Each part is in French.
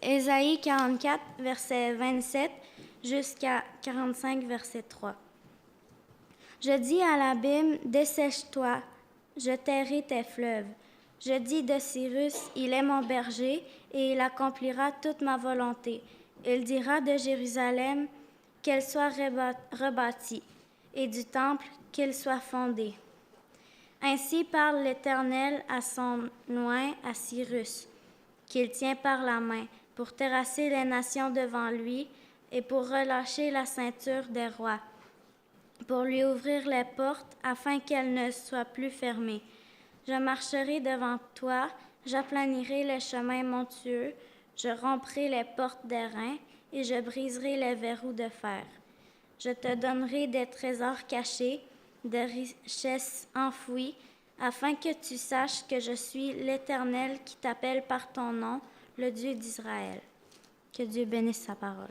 Ésaïe 44, verset 27 jusqu'à 45, verset 3. Je dis à l'abîme, dessèche-toi, je tairai tes fleuves. Je dis de Cyrus, il est mon berger, et il accomplira toute ma volonté. Il dira de Jérusalem qu'elle soit rebâtie, et du temple qu'il soit fondé. Ainsi parle l'Éternel à son oint, à Cyrus, qu'il tient par la main, pour terrasser les nations devant lui, et pour relâcher la ceinture des rois, pour lui ouvrir les portes, afin qu'elles ne soient plus fermées. Je marcherai devant toi, j'aplanirai les chemins montueux, je romprai les portes d'airain, et je briserai les verrous de fer. Je te donnerai des trésors cachés, des richesses enfouies, afin que tu saches que je suis l'Éternel qui t'appelle par ton nom, le Dieu d'Israël. Que Dieu bénisse sa parole.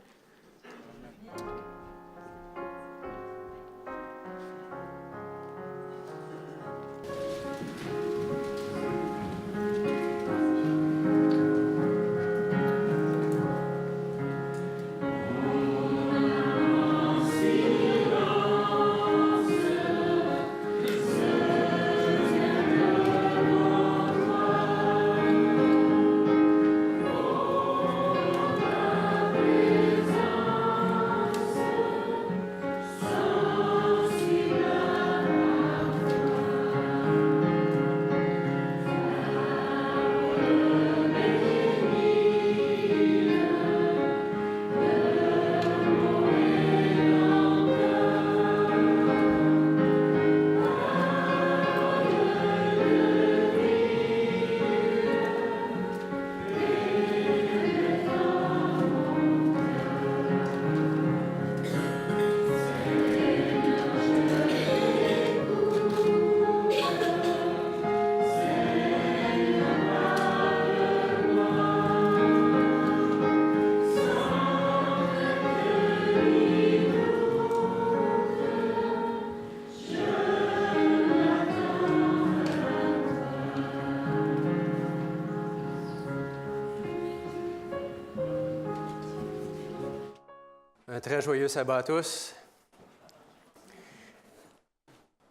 Un très joyeux sabbat à tous.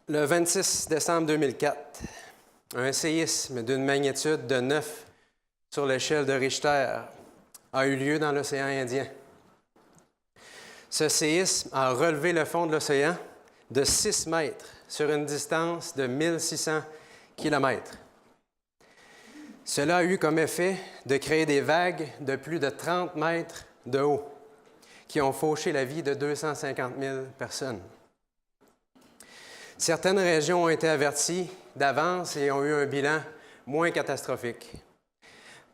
Le 26 décembre 2004, un séisme d'une magnitude de 9 sur l'échelle de Richter a eu lieu dans l'océan Indien. Ce séisme a relevé le fond de l'océan de 6 mètres sur une distance de 1600 kilomètres. Cela a eu comme effet de créer des vagues de plus de 30 mètres de haut, qui ont fauché la vie de 250 000 personnes. Certaines régions ont été averties d'avance et ont eu un bilan moins catastrophique.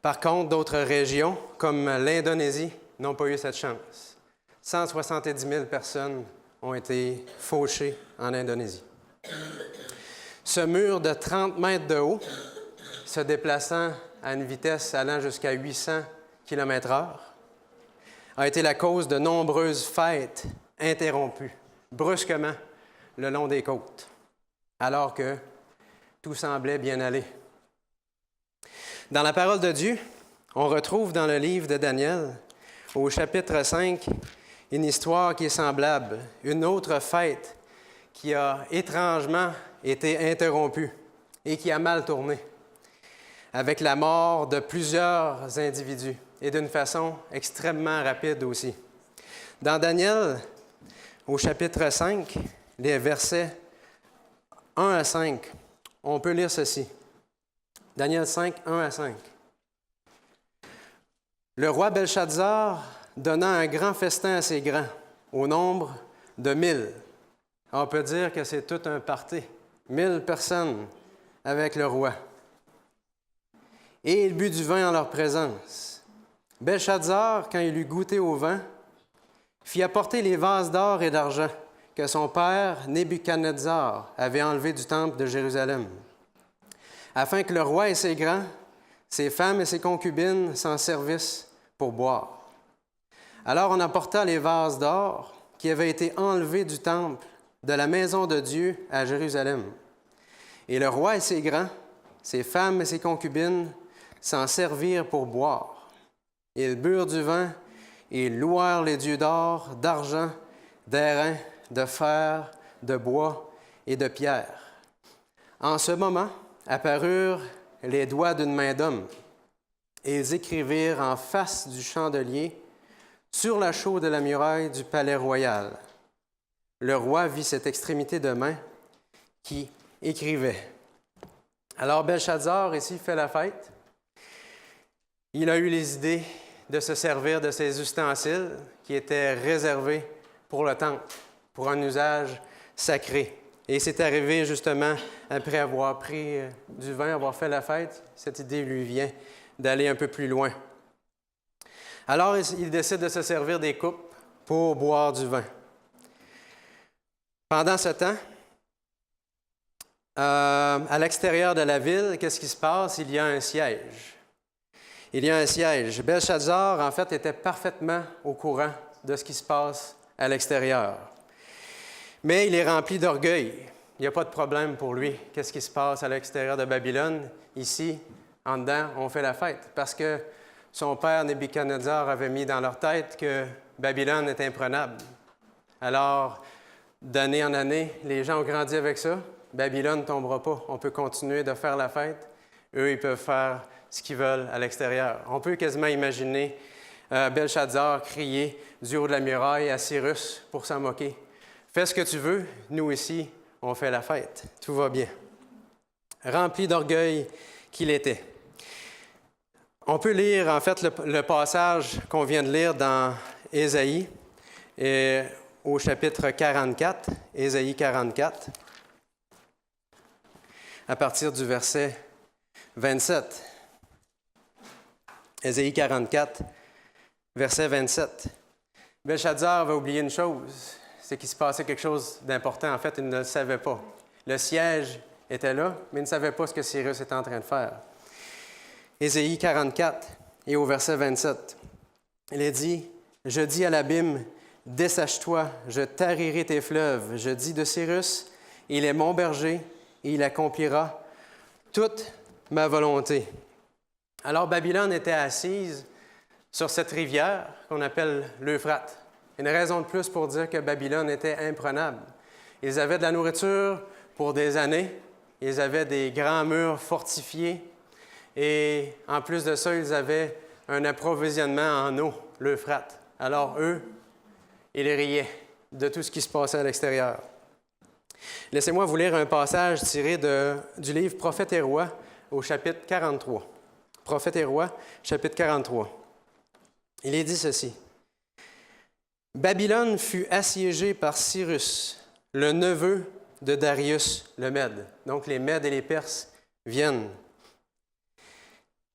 Par contre, d'autres régions, comme l'Indonésie, n'ont pas eu cette chance. 170 000 personnes ont été fauchées en Indonésie. Ce mur de 30 mètres de haut, se déplaçant à une vitesse allant jusqu'à 800 km/h, a été la cause de nombreuses fêtes interrompues, brusquement, le long des côtes, alors que tout semblait bien aller. Dans la parole de Dieu, on retrouve dans le livre de Daniel, au chapitre 5, une histoire qui est semblable, une autre fête qui a étrangement été interrompue et qui a mal tourné, avec la mort de plusieurs individus, et d'une façon extrêmement rapide aussi. Dans Daniel, au chapitre 5, les versets 1 à 5, on peut lire ceci. Daniel 5, 1 à 5. Le roi Belchazzar donna un grand festin à ses grands, au nombre de 1000. On peut dire que c'est tout un party. 1000 personnes avec le roi. Et il but du vin en leur présence. Belchazzar, quand il eut goûté au vin, fit apporter les vases d'or et d'argent que son père Nebuchadnezzar avait enlevés du temple de Jérusalem, afin que le roi et ses grands, ses femmes et ses concubines s'en servissent pour boire. Alors on apporta les vases d'or qui avaient été enlevés du temple de la maison de Dieu à Jérusalem. Et le roi et ses grands, ses femmes et ses concubines s'en servirent pour boire. Ils burent du vin et louèrent les dieux d'or, d'argent, d'airain, de fer, de bois et de pierre. En ce moment apparurent les doigts d'une main d'homme, et ils écrivirent en face du chandelier, sur la chaux de la muraille du palais royal. Le roi vit cette extrémité de main qui écrivait. Alors Belshazzar ici fait la fête. Il a eu les idées de se servir de ces ustensiles qui étaient réservés pour le temple, pour un usage sacré. Et c'est arrivé justement après avoir pris du vin, avoir fait la fête, cette idée lui vient d'aller un peu plus loin. Alors il décide de se servir des coupes pour boire du vin. Pendant ce temps, à l'extérieur de la ville, qu'est-ce qui se passe? Il y a un siège. Il y a un siège. Belshazzar, en fait, était parfaitement au courant de ce qui se passe à l'extérieur. Mais il est rempli d'orgueil. Il n'y a pas de problème pour lui. Qu'est-ce qui se passe à l'extérieur de Babylone? Ici, en dedans, on fait la fête. Parce que son père, Nebuchadnezzar, avait mis dans leur tête que Babylone est imprenable. Alors, d'année en année, les gens ont grandi avec ça. Babylone ne tombera pas. On peut continuer de faire la fête. Eux, ils peuvent faire ce qu'ils veulent à l'extérieur. On peut quasiment imaginer Belshazzar crier du haut de la muraille à Cyrus pour s'en moquer. Fais ce que tu veux, nous ici, on fait la fête. Tout va bien. Rempli d'orgueil qu'il était. On peut lire en fait le passage qu'on vient de lire dans Ésaïe, au chapitre 44, Ésaïe 44, à partir du verset 27. Ésaïe 44, verset 27. Belshazzar va oublier une chose, c'est qu'il se passait quelque chose d'important. En fait, il ne le savait pas. Le siège était là, mais il ne savait pas ce que Cyrus était en train de faire. Ésaïe 44 et au verset 27, il est dit, « Je dis à l'abîme, dessèche-toi, je tarirai tes fleuves. Je dis de Cyrus, il est mon berger, et il accomplira toute ma volonté. » Alors Babylone était assise sur cette rivière qu'on appelle l'Euphrate. Une raison de plus pour dire que Babylone était imprenable. Ils avaient de la nourriture pour des années, ils avaient des grands murs fortifiés, et en plus de ça, ils avaient un approvisionnement en eau, l'Euphrate. Alors eux, ils riaient de tout ce qui se passait à l'extérieur. Laissez-moi vous lire un passage tiré du livre Prophètes et rois au chapitre 43. Prophètes et rois, chapitre 43. Il est dit ceci. « Babylone fut assiégée par Cyrus, le neveu de Darius le Mède. » Donc les Mèdes et les Perses viennent.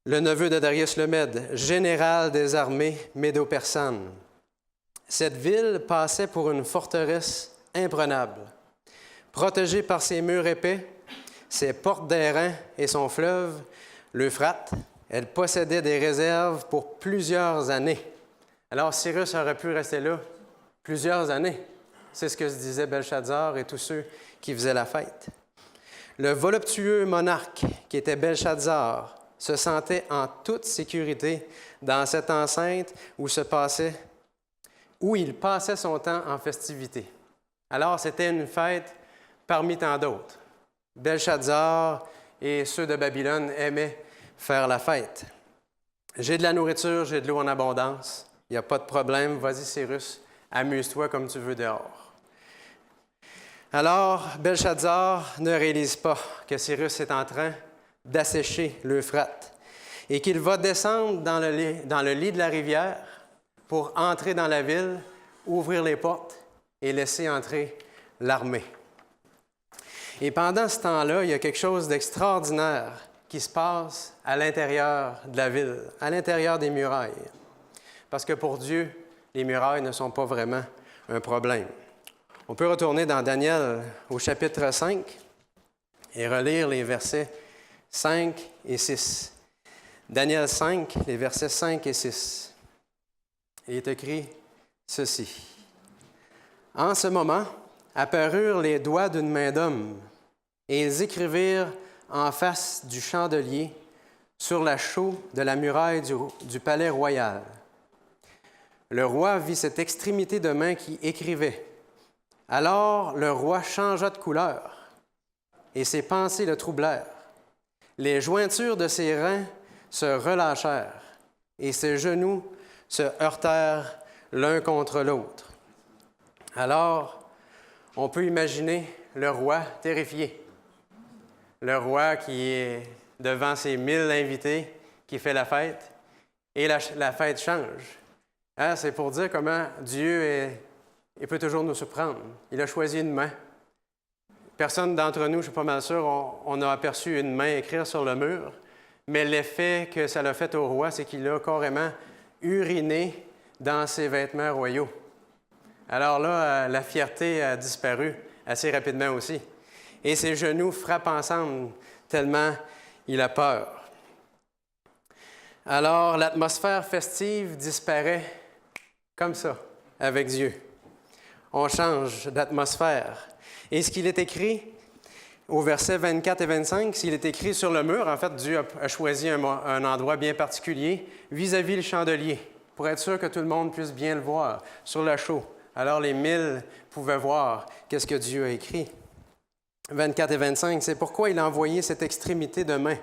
Le neveu de Darius le Mède, général des armées médo-persanes. Cette ville passait pour une forteresse imprenable. Protégée par ses murs épais, ses portes d'airain et son fleuve, l'Euphrate, elle possédait des réserves pour plusieurs années. Alors Cyrus aurait pu rester là plusieurs années. C'est ce que se disait Belshazzar et tous ceux qui faisaient la fête. Le voluptueux monarque qui était Belshazzar se sentait en toute sécurité dans cette enceinte où il passait son temps en festivité. Alors c'était une fête parmi tant d'autres. Belshazzar et ceux de Babylone aimaient faire la fête. J'ai de la nourriture, j'ai de l'eau en abondance. Il n'y a pas de problème. Vas-y, Cyrus, amuse-toi comme tu veux dehors. Alors, Belshazzar ne réalise pas que Cyrus est en train d'assécher l'Euphrate et qu'il va descendre dans le lit de la rivière pour entrer dans la ville, ouvrir les portes et laisser entrer l'armée. Et pendant ce temps-là, il y a quelque chose d'extraordinaire qui se passe à l'intérieur de la ville, à l'intérieur des murailles. Parce que pour Dieu, les murailles ne sont pas vraiment un problème. On peut retourner dans Daniel au chapitre 5 et relire les versets 5 et 6. Daniel 5, les versets 5 et 6. Il est écrit ceci. « En ce moment, apparurent les doigts d'une main d'homme, et ils écrivirent en face du chandelier sur la chaux de la muraille du palais royal. Le roi vit cette extrémité de main qui écrivait. Alors le roi changea de couleur, et ses pensées le troublèrent. Les jointures de ses reins se relâchèrent, et ses genoux se heurtèrent l'un contre l'autre. Alors, on peut imaginer le roi terrifié. Le roi qui est devant ses 1000 invités, qui fait la fête, et la fête change. Hein, c'est pour dire comment Dieu il peut toujours nous surprendre. Il a choisi une main. Personne d'entre nous, je suis pas mal sûr, on a aperçu une main écrire sur le mur, mais l'effet que ça l'a fait au roi, c'est qu'il a carrément uriné dans ses vêtements royaux. Alors là, la fierté a disparu assez rapidement aussi. Et ses genoux frappent ensemble tellement il a peur. Alors, l'atmosphère festive disparaît comme ça, avec Dieu. On change d'atmosphère. Et ce qu'il est écrit au verset 24 et 25, s'il est écrit sur le mur, en fait, Dieu a choisi un endroit bien particulier vis-à-vis le chandelier, pour être sûr que tout le monde puisse bien le voir sur le chaux. Alors les 1000 pouvaient voir qu'est-ce que Dieu a écrit. 24 et 25, c'est pourquoi il a envoyé cette extrémité de main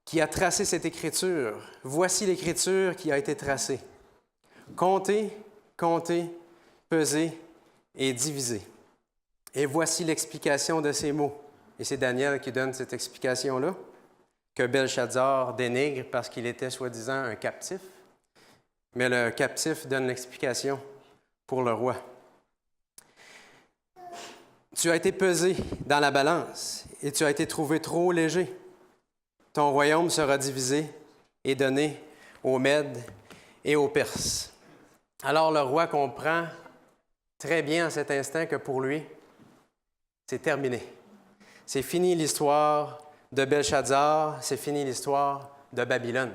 qui a tracé cette écriture. Voici l'écriture qui a été tracée. Comptez, comptez, pesez et divisez. Et voici l'explication de ces mots. Et c'est Daniel qui donne cette explication-là, que Belshazzar dénigre parce qu'il était soi-disant un captif. Mais le captif donne l'explication pour le roi. Tu as été pesé dans la balance et tu as été trouvé trop léger. Ton royaume sera divisé et donné aux Mèdes et aux Perses. Alors le roi comprend très bien à cet instant que pour lui, c'est terminé. C'est fini l'histoire de Belshazzar, c'est fini l'histoire de Babylone.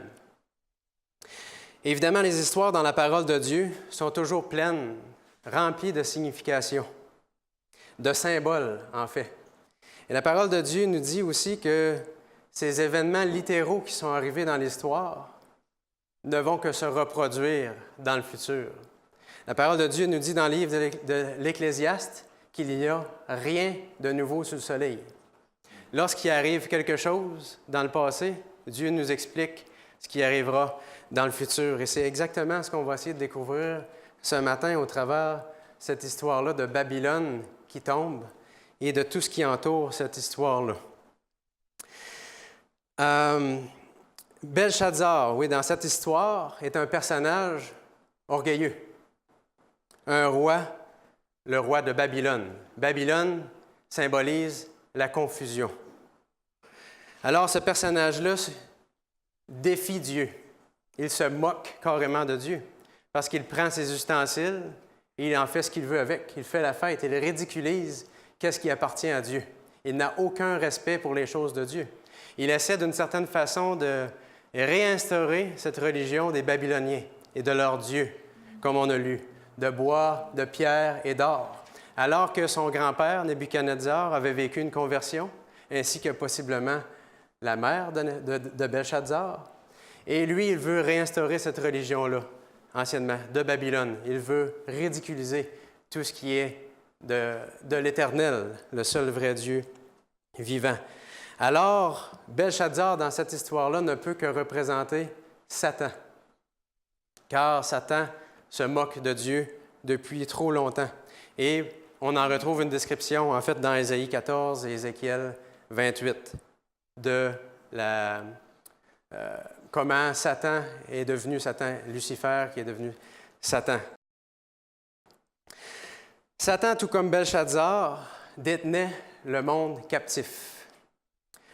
Évidemment, les histoires dans la parole de Dieu sont toujours pleines, remplies de signification, de symboles, en fait. Et la parole de Dieu nous dit aussi que ces événements littéraux qui sont arrivés dans l'histoire ne vont que se reproduire dans le futur. La parole de Dieu nous dit dans le livre de l'Ecclésiaste qu'il n'y a rien de nouveau sous le soleil. Lorsqu'il arrive quelque chose dans le passé, Dieu nous explique ce qui arrivera dans le futur. Et c'est exactement ce qu'on va essayer de découvrir ce matin au travers de cette histoire-là de Babylone qui tombe et de tout ce qui entoure cette histoire-là. Belshazzar, oui, dans cette histoire, est un personnage orgueilleux. Un roi, le roi de Babylone. Babylone symbolise la confusion. Alors, ce personnage-là défie Dieu. Il se moque carrément de Dieu parce qu'il prend ses ustensiles et il en fait ce qu'il veut avec. Il fait la fête, il ridiculise qu'est-ce qui appartient à Dieu. Il n'a aucun respect pour les choses de Dieu. Il essaie d'une certaine façon de réinstaurer cette religion des Babyloniens et de leur Dieu, comme on a lu, de bois, de pierre et d'or. Alors que son grand-père, Nebuchadnezzar, avait vécu une conversion, ainsi que possiblement la mère de Belshazzar. Et lui, il veut réinstaurer cette religion-là, anciennement, de Babylone. Il veut ridiculiser tout ce qui est de l'Éternel, le seul vrai Dieu vivant. Alors, Belshazzar, dans cette histoire-là, ne peut que représenter Satan, car Satan se moque de Dieu depuis trop longtemps. Et on en retrouve une description, en fait, dans Ésaïe 14 et Ézéchiel 28, de comment Satan est devenu Satan, Lucifer qui est devenu Satan. Satan, tout comme Belshazzar, détenait le monde captif.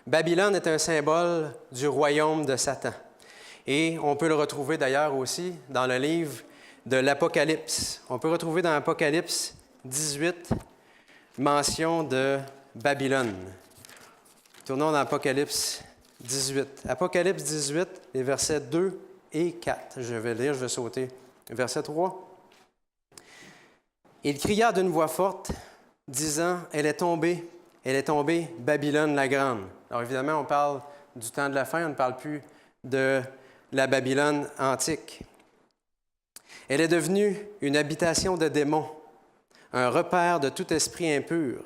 Babylone est un symbole du royaume de Satan. Et on peut le retrouver d'ailleurs aussi dans le livre de l'Apocalypse. On peut retrouver dans l'Apocalypse 18 mention de Babylone. Tournons dans Apocalypse 18. Apocalypse 18, les versets 2 et 4. Je vais lire, je vais sauter. Verset 3. Il cria d'une voix forte, disant, elle est tombée, Babylone la grande. Alors évidemment, on parle du temps de la fin, on ne parle plus de la Babylone antique. Elle est devenue une habitation de démons, un repère de tout esprit impur,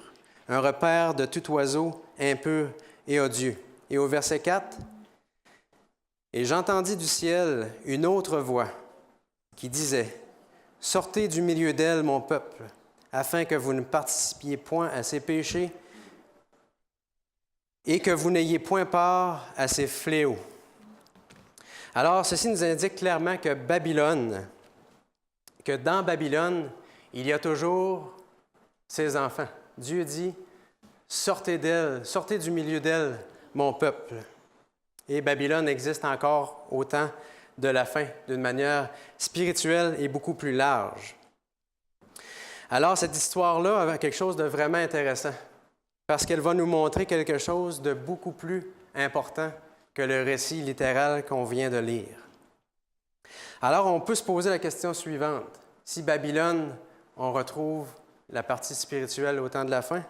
un repère de tout oiseau impur et odieux. Et au verset 4, « Et j'entendis du ciel une autre voix qui disait, « Sortez du milieu d'elle, mon peuple, afin que vous ne participiez point à ses péchés et que vous n'ayez point part à ses fléaux. » Alors, ceci nous indique clairement que dans Babylone, il y a toujours ses enfants. Dieu dit, « Sortez d'elle, sortez du milieu d'elle, mon peuple. » Et Babylone existe encore au temps de la fin, d'une manière spirituelle et beaucoup plus large. Alors, cette histoire-là a quelque chose de vraiment intéressant, parce qu'elle va nous montrer quelque chose de beaucoup plus important que le récit littéral qu'on vient de lire. Alors, on peut se poser la question suivante. Si Babylone, on retrouve la partie spirituelle au temps de la fin,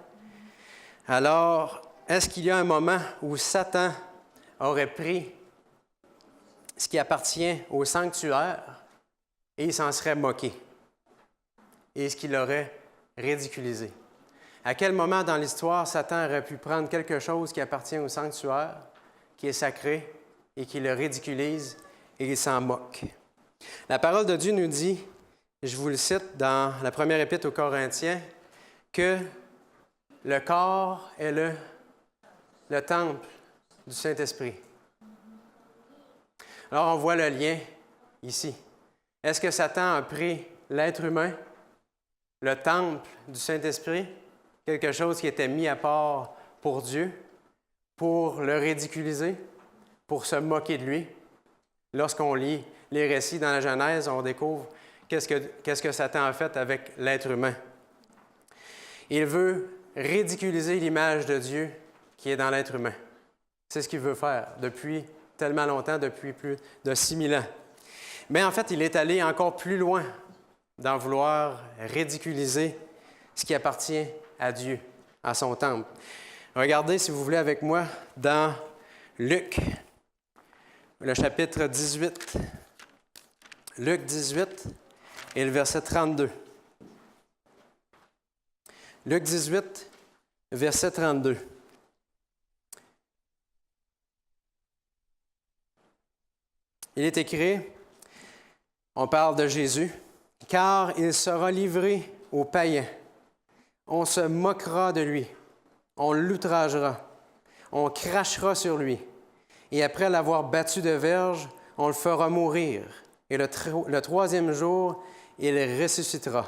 alors, est-ce qu'il y a un moment où Satan aurait pris ce qui appartient au sanctuaire et il s'en serait moqué? Et ce qu'il l'aurait ridiculisé? À quel moment dans l'histoire Satan aurait pu prendre quelque chose qui appartient au sanctuaire, qui est sacré, et qui le ridiculise et il s'en moque? La parole de Dieu nous dit, je vous le cite dans la première épître aux Corinthiens, que le corps est le temple du Saint-Esprit. Alors on voit le lien ici. Est-ce que Satan a pris l'être humain, le temple du Saint-Esprit, quelque chose qui était mis à part pour Dieu, pour le ridiculiser, pour se moquer de lui? Lorsqu'on lit les récits dans la Genèse, on découvre qu'est-ce que Satan a fait avec l'être humain. Il veut ridiculiser l'image de Dieu qui est dans l'être humain. C'est ce qu'il veut faire depuis tellement longtemps, depuis plus de 6000 ans. Mais en fait, il est allé encore plus loin d'en vouloir ridiculiser ce qui appartient à Dieu, à son temple. Regardez, si vous voulez, avec moi, dans Luc, le chapitre 18. Luc 18 et le verset 32. Luc 18, verset 32. Il est écrit, on parle de Jésus, « Car il sera livré aux païens. On se moquera de lui, on l'outragera, on crachera sur lui, et après l'avoir battu de verge, on le fera mourir, et le troisième jour, il ressuscitera. »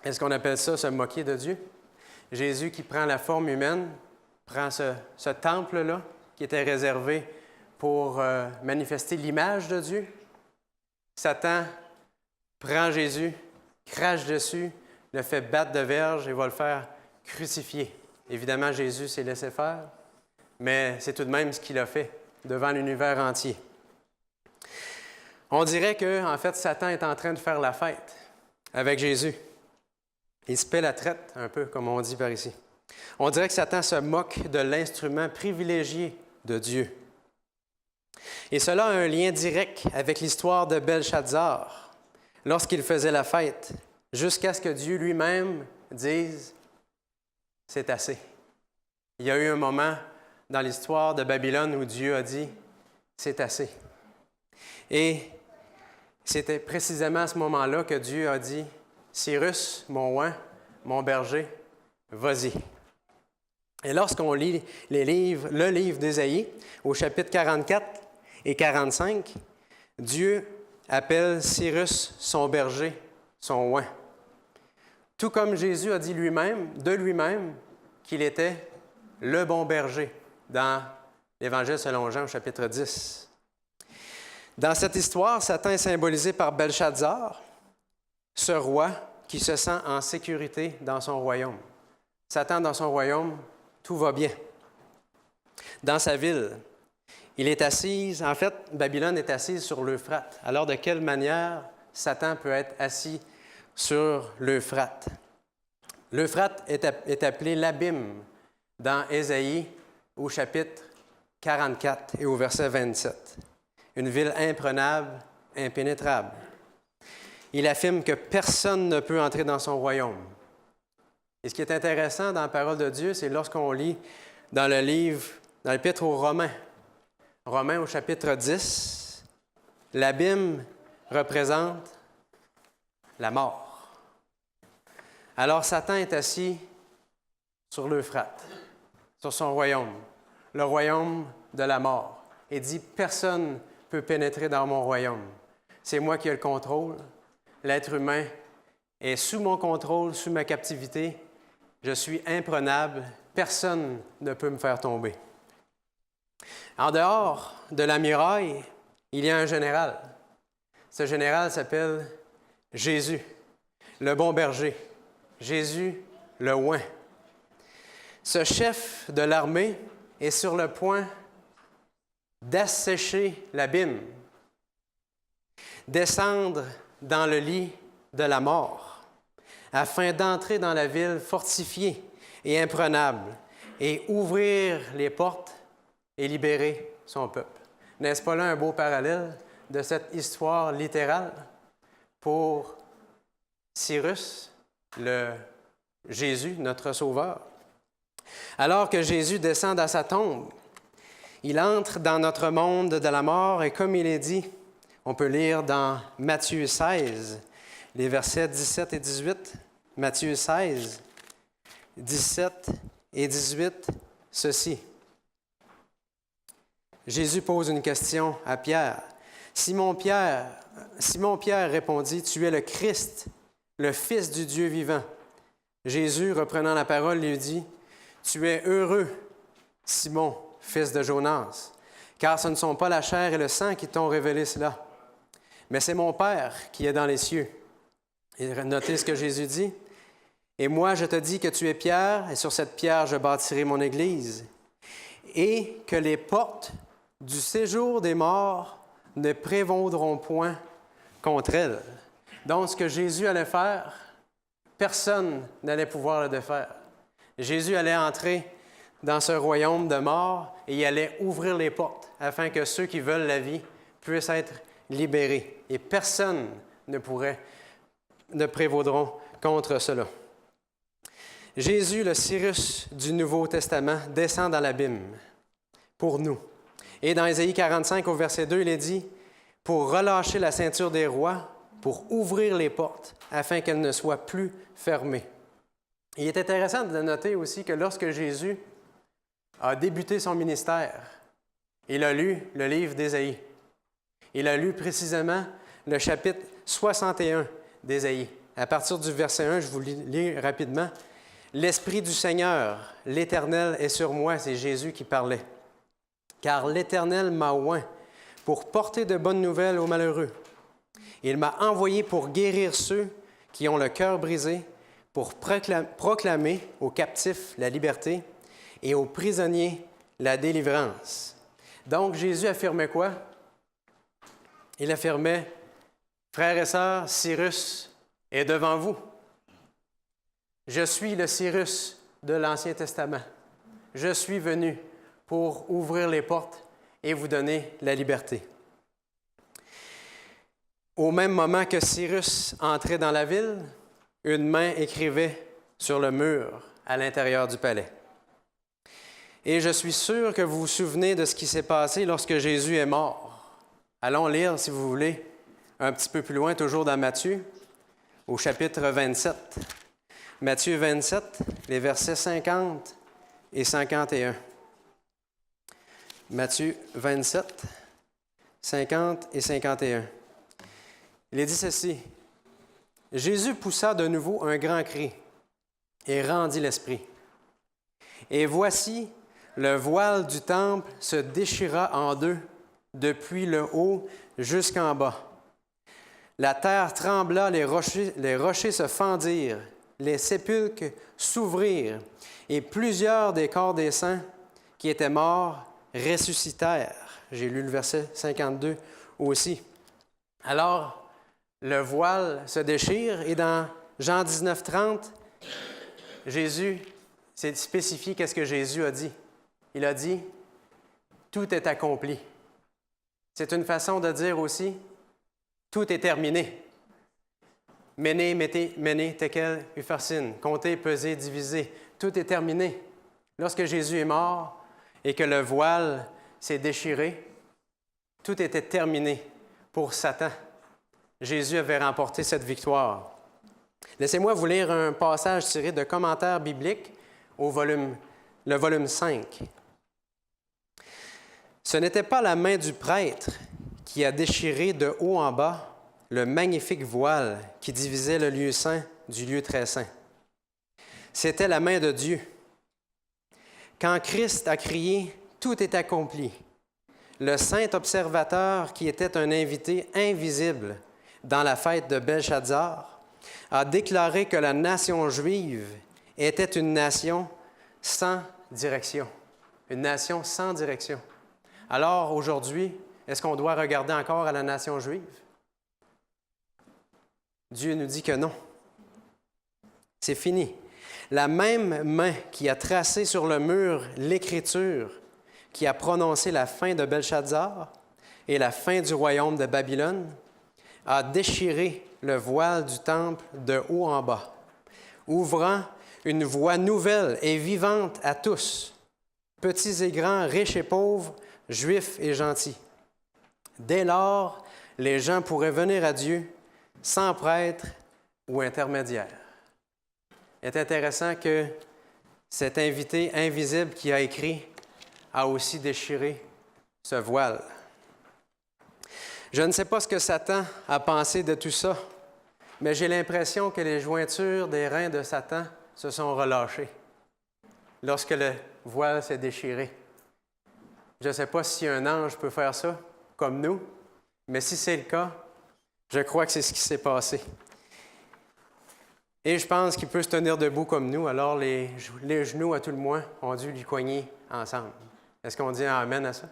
Est-ce qu'on appelle ça se moquer de Dieu? Jésus qui prend la forme humaine, prend ce temple-là, qui était réservé pour manifester l'image de Dieu. Satan prend Jésus, crache dessus, le fait battre de verge et va le faire crucifier. Évidemment, Jésus s'est laissé faire, mais c'est tout de même ce qu'il a fait devant l'univers entier. On dirait que, en fait, Satan est en train de faire la fête avec Jésus. Il se paie la traite, un peu, comme on dit par ici. On dirait que Satan se moque de l'instrument privilégié de Dieu. Et cela a un lien direct avec l'histoire de Belshazzar, lorsqu'il faisait la fête, jusqu'à ce que Dieu lui-même dise « C'est assez ». Il y a eu un moment dans l'histoire de Babylone où Dieu a dit « C'est assez ». Et c'était précisément à ce moment-là que Dieu a dit « Cyrus, mon oint, mon berger, vas-y ». Et lorsqu'on lit le livre d'Ésaïe, au chapitre 44 et 45, Dieu appelle Cyrus son berger, son oint. Tout comme Jésus a dit de lui-même, qu'il était le bon berger dans l'Évangile selon Jean, au chapitre 10. Dans cette histoire, Satan est symbolisé par Belshazzar, ce roi qui se sent en sécurité dans son royaume. Satan, dans son royaume, tout va bien. Dans sa ville, il est assis, en fait, Babylone est assise sur l'Euphrate. Alors, de quelle manière Satan peut être assis sur l'Euphrate? L'Euphrate est appelé l'Abîme dans Ésaïe au chapitre 44 et au verset 27. Une ville imprenable, impénétrable. il affirme que personne ne peut entrer dans son royaume. Et ce qui est intéressant dans la parole de Dieu, c'est lorsqu'on lit dans le livre, dans l'Épître aux Romains, Romains au chapitre 10, l'abîme représente la mort. Alors Satan est assis sur l'Euphrate, sur son royaume, le royaume de la mort, et dit « Personne ne peut pénétrer dans mon royaume. C'est moi qui ai le contrôle. L'être humain est sous mon contrôle, sous ma captivité. Je suis imprenable. Personne ne peut me faire tomber. » En dehors de la muraille, il y a un général. Ce général s'appelle Jésus, le bon berger. Jésus, le oint. Ce chef de l'armée est sur le point d'assécher l'abîme, descendre dans le lit de la mort, afin d'entrer dans la ville fortifiée et imprenable et ouvrir les portes et libérer son peuple. N'est-ce pas là un beau parallèle de cette histoire littérale pour Cyrus, le Jésus, notre Sauveur? Alors que Jésus descend dans sa tombe, il entre dans notre monde de la mort et comme il est dit, on peut lire dans Matthieu 16, les versets 17 et 18. Matthieu 16, 17 et 18, ceci. Jésus pose une question à Pierre. Simon Pierre répondit, « Tu es le Christ, le Fils du Dieu vivant. » Jésus, reprenant la parole, lui dit, « Tu es heureux, Simon, fils de Jonas, car ce ne sont pas la chair et le sang qui t'ont révélé cela, mais c'est mon Père qui est dans les cieux. » Et notez ce que Jésus dit. « Et moi, je te dis que tu es Pierre, et sur cette pierre, je bâtirai mon Église, et que les portes du séjour des morts ne prévaudront point contre elle. » Donc, ce que Jésus allait faire, personne n'allait pouvoir le défaire. Jésus allait entrer dans ce royaume de mort et il allait ouvrir les portes afin que ceux qui veulent la vie puissent être libérés. Et personne ne prévaudront contre cela. Jésus, le Cyrus du Nouveau Testament, descend dans l'abîme pour nous. Et dans Ésaïe 45, au verset 2, il est dit « Pour relâcher la ceinture des rois, pour ouvrir les portes, afin qu'elles ne soient plus fermées. » Il est intéressant de noter aussi que lorsque Jésus a débuté son ministère, il a lu le livre d'Ésaïe. Il a lu précisément le chapitre 61 d'Ésaïe. À partir du verset 1, je vous lis rapidement. « L'Esprit du Seigneur, l'Éternel est sur moi. » C'est Jésus qui parlait. « Car l'Éternel m'a oint pour porter de bonnes nouvelles aux malheureux. Il m'a envoyé pour guérir ceux qui ont le cœur brisé, pour proclamer aux captifs la liberté et aux prisonniers la délivrance. » Donc, Jésus affirmait quoi? Il affirmait, « Frères et sœurs, Cyrus est devant vous. Je suis le Cyrus de l'Ancien Testament. Je suis venu pour ouvrir les portes et vous donner la liberté. » Au même moment que Cyrus entrait dans la ville, une main écrivait sur le mur à l'intérieur du palais. Et je suis sûr que vous vous souvenez de ce qui s'est passé lorsque Jésus est mort. Allons lire, si vous voulez, un petit peu plus loin, toujours dans Matthieu, au chapitre 27. Matthieu 27, les versets 50 et 51. Matthieu 27, 50 et 51. Il est dit ceci. « Jésus poussa de nouveau un grand cri et rendit l'esprit. Et voici, le voile du temple se déchira en deux, depuis le haut jusqu'en bas. La terre trembla, les rochers se fendirent, les sépulcres s'ouvrirent, et plusieurs des corps des saints qui étaient morts ressuscitèrent. » J'ai lu le verset 52 aussi. Alors, le voile se déchire et dans Jean 19, 30, Jésus s'est spécifié qu'est-ce que Jésus a dit. Il a dit « Tout est accompli ». C'est une façon de dire aussi « Tout est terminé ». Méné, méné, tekel, upharsin. Compter, peser, diviser. Tout est terminé. Lorsque Jésus est mort et que le voile s'est déchiré, tout était terminé pour Satan. Jésus avait remporté cette victoire. Laissez-moi vous lire un passage tiré de commentaires bibliques le volume 5. Ce n'était pas la main du prêtre qui a déchiré de haut en bas le magnifique voile qui divisait le lieu saint du lieu très saint. C'était la main de Dieu. Quand Christ a crié « Tout est accompli », le saint observateur, qui était un invité invisible dans la fête de Belchazzar, a déclaré que la nation juive était une nation sans direction. Une nation sans direction. Alors, aujourd'hui, est-ce qu'on doit regarder encore à la nation juive? Dieu nous dit que non. C'est fini. La même main qui a tracé sur le mur l'écriture, qui a prononcé la fin de Belchazzar et la fin du royaume de Babylone, a déchiré le voile du temple de haut en bas, ouvrant une voie nouvelle et vivante à tous, petits et grands, riches et pauvres, juifs et gentils. Dès lors, les gens pourraient venir à Dieu sans prêtre ou intermédiaire. Il est intéressant que cet invité invisible qui a écrit a aussi déchiré ce voile. Je ne sais pas ce que Satan a pensé de tout ça, mais j'ai l'impression que les jointures des reins de Satan se sont relâchées lorsque le voile s'est déchiré. Je ne sais pas si un ange peut faire ça, comme nous, mais si c'est le cas, je crois que c'est ce qui s'est passé. Et je pense qu'il peut se tenir debout comme nous, alors les genoux, à tout le moins, ont dû lui cogner ensemble. Est-ce qu'on dit amen à ça?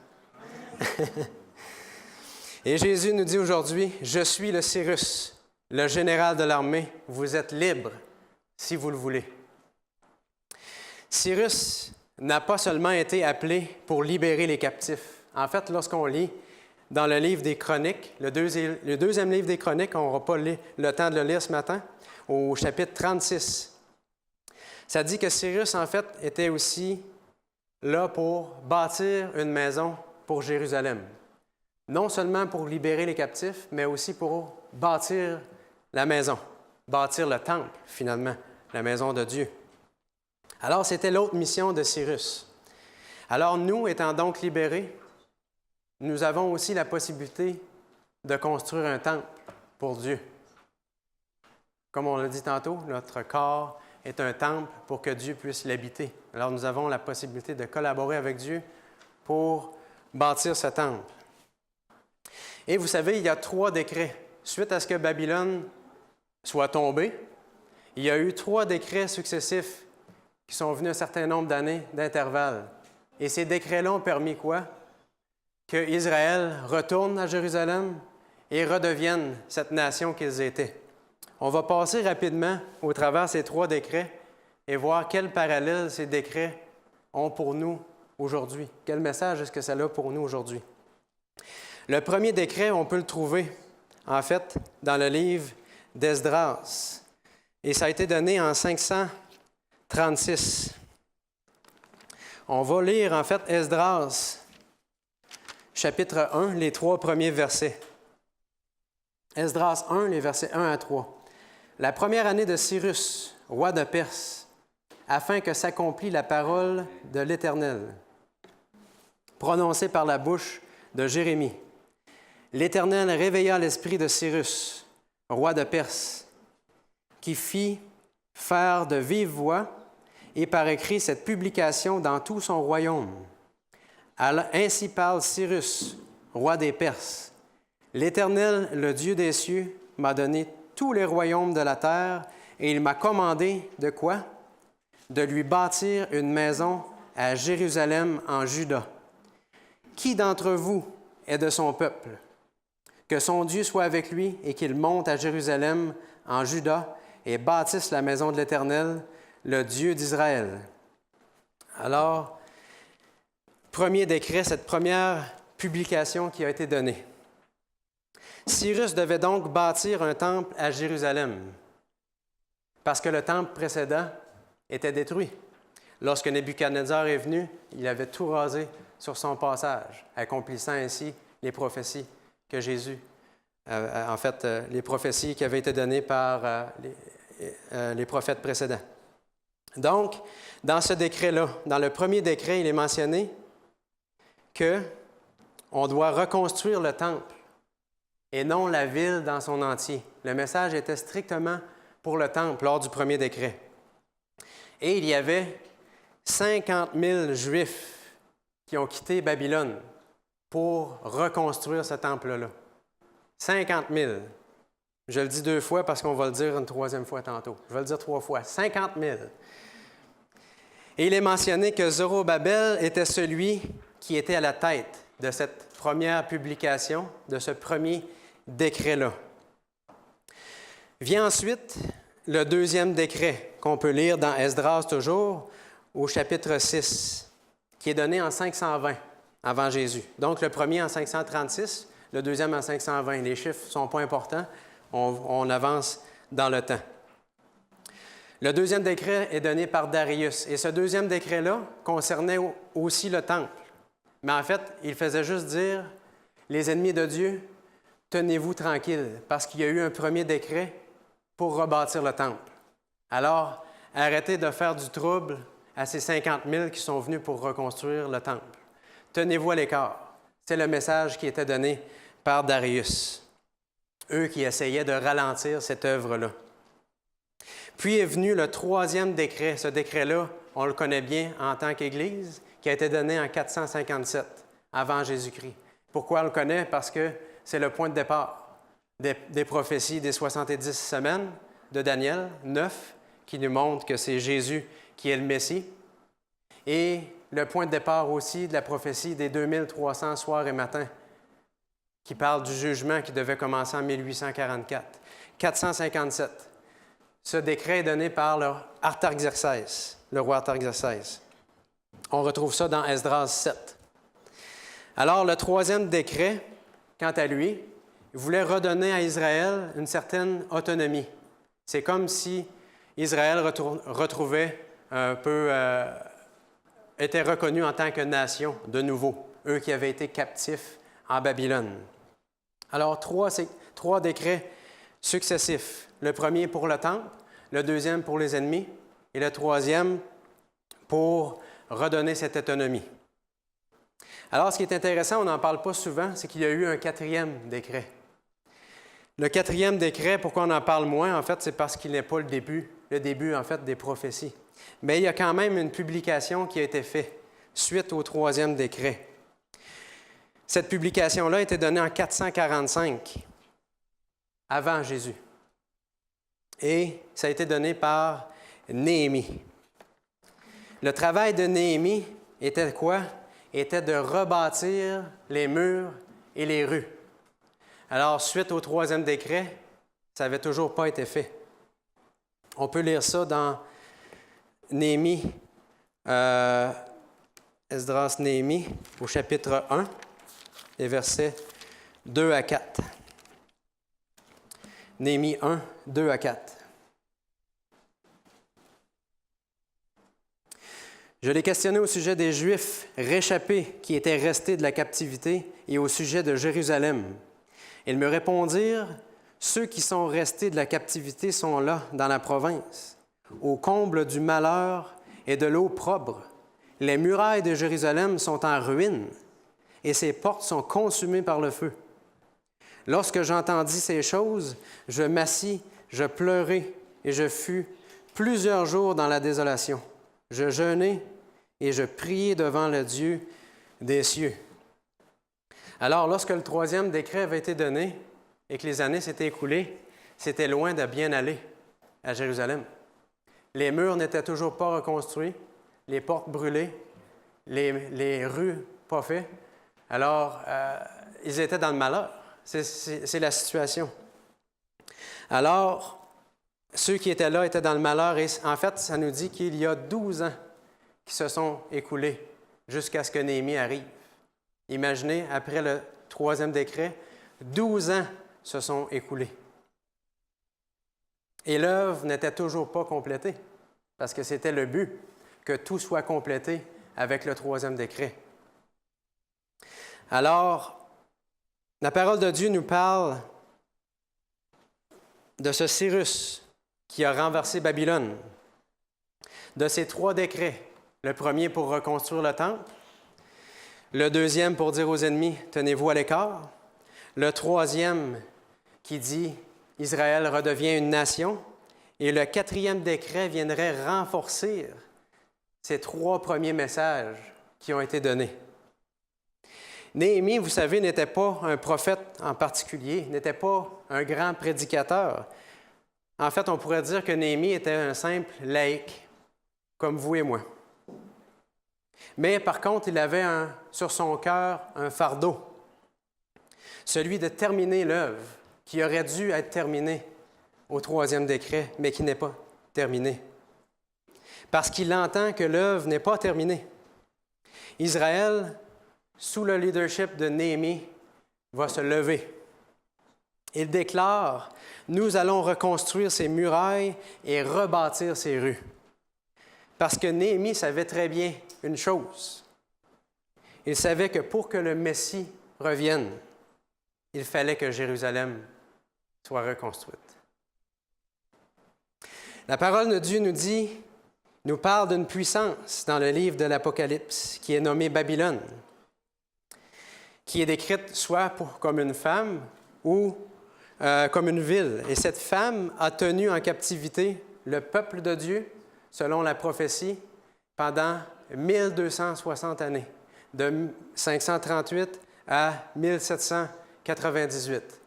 Et Jésus nous dit aujourd'hui, « Je suis le Cyrus, le général de l'armée. Vous êtes libre si vous le voulez. » Cyrus n'a pas seulement été appelé pour libérer les captifs. En fait, lorsqu'on lit dans le livre des Chroniques, le deuxième livre des Chroniques, on n'aura pas le temps de le lire ce matin, au chapitre 36, ça dit que Cyrus, en fait, était aussi là pour bâtir une maison pour Jérusalem. Non seulement pour libérer les captifs, mais aussi pour bâtir la maison, bâtir le temple, finalement, la maison de Dieu. Alors, c'était l'autre mission de Cyrus. Alors, nous, étant donc libérés, nous avons aussi la possibilité de construire un temple pour Dieu. Comme on l'a dit tantôt, notre corps est un temple pour que Dieu puisse l'habiter. Alors, nous avons la possibilité de collaborer avec Dieu pour bâtir ce temple. Et vous savez, il y a 3 décrets. Suite à ce que Babylone soit tombée, il y a eu 3 décrets successifs qui sont venus un certain nombre d'années d'intervalle. Et ces décrets-là ont permis quoi? Que Israël retourne à Jérusalem et redevienne cette nation qu'ils étaient. On va passer rapidement au travers de ces 3 décrets et voir quel parallèle ces décrets ont pour nous aujourd'hui. Quel message est-ce que ça a pour nous aujourd'hui? Le premier décret, on peut le trouver, en fait, dans le livre d'Esdras. Et ça a été donné en 536. On va lire, en fait, Esdras, chapitre 1, les 3 premiers versets. Esdras 1, les versets 1 à 3. La première année de Cyrus, roi de Perse, afin que s'accomplisse la parole de l'Éternel, prononcée par la bouche de Jérémie. L'Éternel réveilla l'esprit de Cyrus, roi de Perse, qui fit faire de vive voix et par écrit cette publication dans tout son royaume. Ainsi parle Cyrus, roi des Perses. L'Éternel, le Dieu des cieux, m'a donné tous les royaumes de la terre et il m'a commandé de quoi? De lui bâtir une maison à Jérusalem en Juda. Qui d'entre vous est de son peuple? Que son Dieu soit avec lui et qu'il monte à Jérusalem en Juda et bâtisse la maison de l'Éternel, le Dieu d'Israël. Alors, premier décret, cette première publication qui a été donnée. Cyrus devait donc bâtir un temple à Jérusalem, parce que le temple précédent était détruit. Lorsque Nebuchadnezzar est venu, il avait tout rasé sur son passage, accomplissant ainsi les prophéties que Jésus, les prophéties qui avaient été données par les prophètes précédents. Donc, dans ce décret-là, dans le premier décret, il est mentionné qu'on doit reconstruire le temple et non la ville dans son entier. Le message était strictement pour le temple lors du premier décret. Et il y avait 50 000 Juifs qui ont quitté Babylone pour reconstruire ce temple-là. 50 000. Je le dis 2 fois parce qu'on va le dire une 3e fois tantôt. Je vais le dire 3 fois. 50 000. Et il est mentionné que Zorobabel était celui qui était à la tête de cette première publication, de ce premier décret-là. Vient ensuite le 2e décret qu'on peut lire dans Esdras toujours, au chapitre 6, qui est donné en 520 avant Jésus. Donc le premier en 536, le 2e en 520. Les chiffres ne sont pas importants, on avance dans le temps. Le 2e décret est donné par Darius, et ce 2e décret-là concernait aussi le temple. Mais en fait, il faisait juste dire, les ennemis de Dieu, tenez-vous tranquilles, parce qu'il y a eu un premier décret pour rebâtir le temple. Alors, arrêtez de faire du trouble à ces 50 000 qui sont venus pour reconstruire le temple. Tenez-vous à l'écart. C'est le message qui était donné par Darius. Eux qui essayaient de ralentir cette œuvre-là. Puis est venu le 3e décret. Ce décret-là, on le connaît bien en tant qu'Église, qui a été donné en 457, avant Jésus-Christ. Pourquoi on le connaît? Parce que c'est le point de départ des prophéties des 70 semaines de Daniel 9, qui nous montre que c'est Jésus qui est le Messie. Et le point de départ aussi de la prophétie des 2300 soirs et matins, qui parle du jugement qui devait commencer en 1844. 457. Ce décret est donné par le roi Artaxerxès. On retrouve ça dans Esdras 7. Alors, le 3e décret, quant à lui, voulait redonner à Israël une certaine autonomie. C'est comme si Israël retrouvait un peu, était reconnu en tant que nation de nouveau, eux qui avaient été captifs en Babylone. Alors, 3 décrets successifs. Le premier pour le temple, le 2e pour les ennemis et le 3e pour redonner cette autonomie. Alors, ce qui est intéressant, on n'en parle pas souvent, c'est qu'il y a eu un 4e décret. Le 4e décret, pourquoi on en parle moins, en fait, c'est parce qu'il n'est pas le début, en fait, des prophéties. Mais il y a quand même une publication qui a été faite suite au 3e décret. Cette publication-là a été donnée en 445, avant Jésus. Et ça a été donné par Néhémie. Le travail de Néhémie était quoi? Était de rebâtir les murs et les rues. Alors, suite au 3e décret, ça n'avait toujours pas été fait. On peut lire ça dans Néhémie, Esdras Néhémie, au chapitre 1, les versets 2 à 4. Néhémie 1, 2 à 4. Je l'ai questionné au sujet des Juifs réchappés qui étaient restés de la captivité et au sujet de Jérusalem. Ils me répondirent, « Ceux qui sont restés de la captivité sont là, dans la province, au comble du malheur et de l'opprobre. Les murailles de Jérusalem sont en ruine et ses portes sont consumées par le feu. Lorsque j'entendis ces choses, je m'assis, je pleurai et je fus plusieurs jours dans la désolation. Je jeûnai et je priai devant le Dieu des cieux. » Alors, lorsque le 3e décret avait été donné et que les années s'étaient écoulées, c'était loin de bien aller à Jérusalem. Les murs n'étaient toujours pas reconstruits, les portes brûlées, les rues pas faites. Alors, ils étaient dans le malheur. C'est la situation. Alors, ceux qui étaient là étaient dans le malheur et en fait, ça nous dit qu'il y a 12 ans qui se sont écoulés jusqu'à ce que Néhémie arrive. Imaginez, après le 3e décret, 12 ans se sont écoulés. Et l'œuvre n'était toujours pas complétée, parce que c'était le but, que tout soit complété avec le troisième décret. Alors, la parole de Dieu nous parle de ce Cyrus qui a renversé Babylone, de ces 3 décrets. Le premier pour reconstruire le temple, le deuxième pour dire aux ennemis, tenez-vous à l'écart, le troisième qui dit, Israël redevient une nation, et le 4e décret viendrait renforcer ces 3 premiers messages qui ont été donnés. Néhémie, vous savez, n'était pas un prophète en particulier, n'était pas un grand prédicateur. En fait, on pourrait dire que Néhémie était un simple laïc, comme vous et moi. Mais par contre, il avait sur son cœur un fardeau, celui de terminer l'œuvre qui aurait dû être terminée au 3e décret, mais qui n'est pas terminée. Parce qu'il entend que l'œuvre n'est pas terminée. Israël, sous le leadership de Néhémie, va se lever. Il déclare, « Nous allons reconstruire ces murailles et rebâtir ces rues. » Parce que Néhémie savait très bien une chose. Il savait que pour que le Messie revienne, il fallait que Jérusalem soit reconstruite. La parole de Dieu nous parle d'une puissance dans le livre de l'Apocalypse qui est nommée Babylone, qui est décrite soit comme une femme ou comme une ville. Et cette femme a tenu en captivité le peuple de Dieu, selon la prophétie, pendant 1260 années, de 538 à 1798.